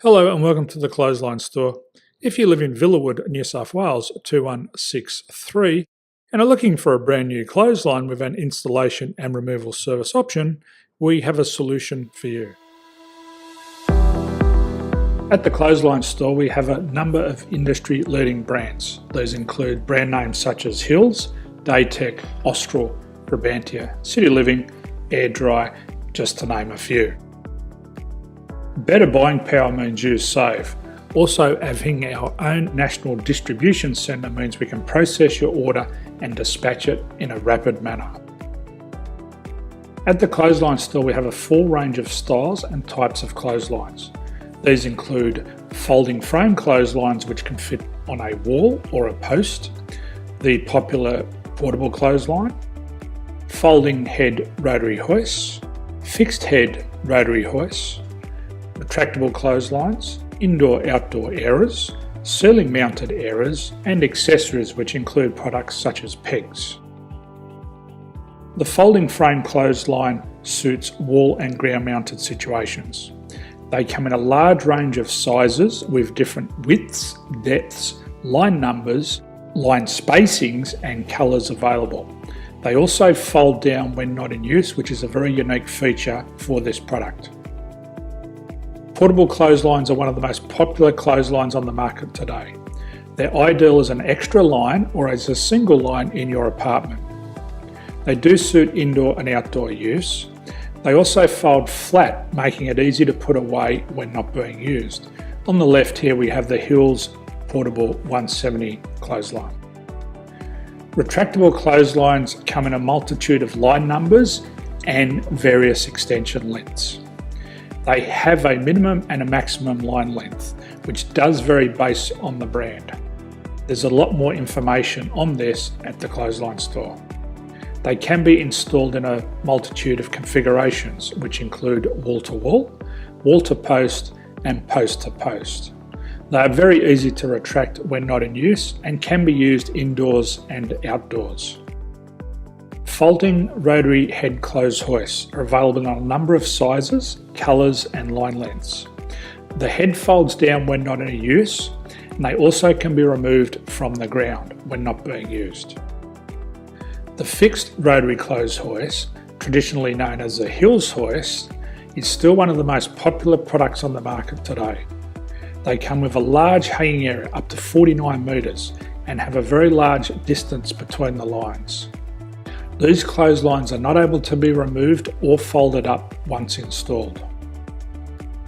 Hello and welcome to the Clothesline Store. If you live in Villawood, New South Wales 22163 and are looking for a brand new clothesline with an installation and removal service option, we have a solution for you. At the Clothesline Store we have a number of industry leading brands. These include brand names such as Hills, Daytech, Austral, Brabantia, City Living, Air Dry, just to name a few. Better buying power means you save. Also, having our own national distribution centre means we can process your order and dispatch it in a rapid manner. At the Clothesline Store we have a full range of styles and types of clotheslines. These include folding frame clotheslines which can fit on a wall or a post, the popular portable clothesline, folding head rotary hoists, fixed head rotary hoists, retractable clotheslines, indoor-outdoor airers, ceiling mounted airers and accessories which include products such as pegs. The folding frame clothesline suits wall and ground mounted situations. They come in a large range of sizes with different widths, depths, line numbers, line spacings and colours available. They also fold down when not in use, which is a very unique feature for this product. Portable clotheslines are one of the most popular clotheslines on the market today. They're ideal as an extra line or as a single line in your apartment. They do suit indoor and outdoor use. They also fold flat, making it easy to put away when not being used. On the left here we have the Hills Portable 170 clothesline. Retractable clotheslines come in a multitude of line numbers and various extension lengths. They have a minimum and a maximum line length, which does vary based on the brand. There's a lot more information on this at the Clothesline Store. They can be installed in a multitude of configurations, which include wall-to-wall, wall-to-post and post-to-post. They are very easy to retract when not in use and can be used indoors and outdoors. Folding rotary head clothes hoists are available in a number of sizes, colours and line lengths. The head folds down when not in use, and they also can be removed from the ground when not being used. The fixed rotary clothes hoist, traditionally known as the Hills hoist, is still one of the most popular products on the market today. They come with a large hanging area up to 49 metres and have a very large distance between the lines. These clotheslines are not able to be removed or folded up once installed.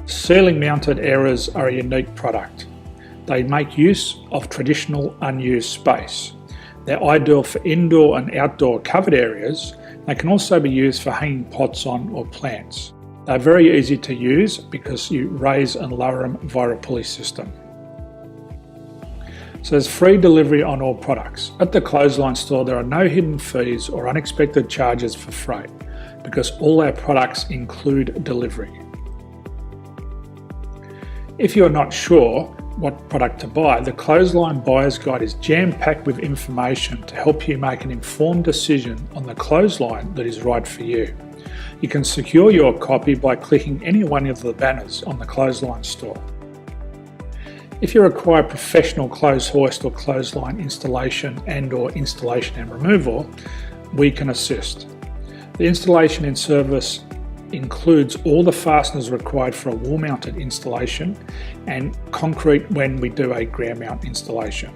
Ceiling mounted airers are a unique product. They make use of traditional unused space. They're ideal for indoor and outdoor covered areas. They can also be used for hanging pots on or plants. They're very easy to use because you raise and lower them via a pulley system. So there's free delivery on all products. At the Clothesline Store there are no hidden fees or unexpected charges for freight because all our products include delivery. If you're not sure what product to buy, the Clothesline Buyer's Guide is jam-packed with information to help you make an informed decision on the clothesline that is right for you. You can secure your copy by clicking any one of the banners on the Clothesline Store. If you require professional clothes hoist or clothesline installation and/or installation and removal, we can assist. The installation and service includes all the fasteners required for a wall-mounted installation and concrete when we do a ground mount installation.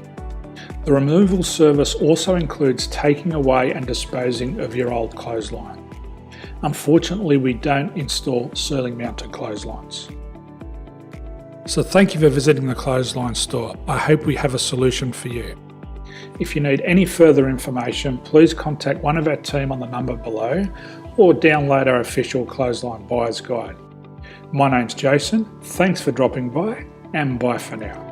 The removal service also includes taking away and disposing of your old clothesline. Unfortunately, we don't install ceiling mounted clotheslines. So thank you for visiting the Clothesline Store. I hope we have a solution for you. If you need any further information, please contact one of our team on the number below or download our official Clothesline Buyer's Guide. My name's Jason, thanks for dropping by and bye for now.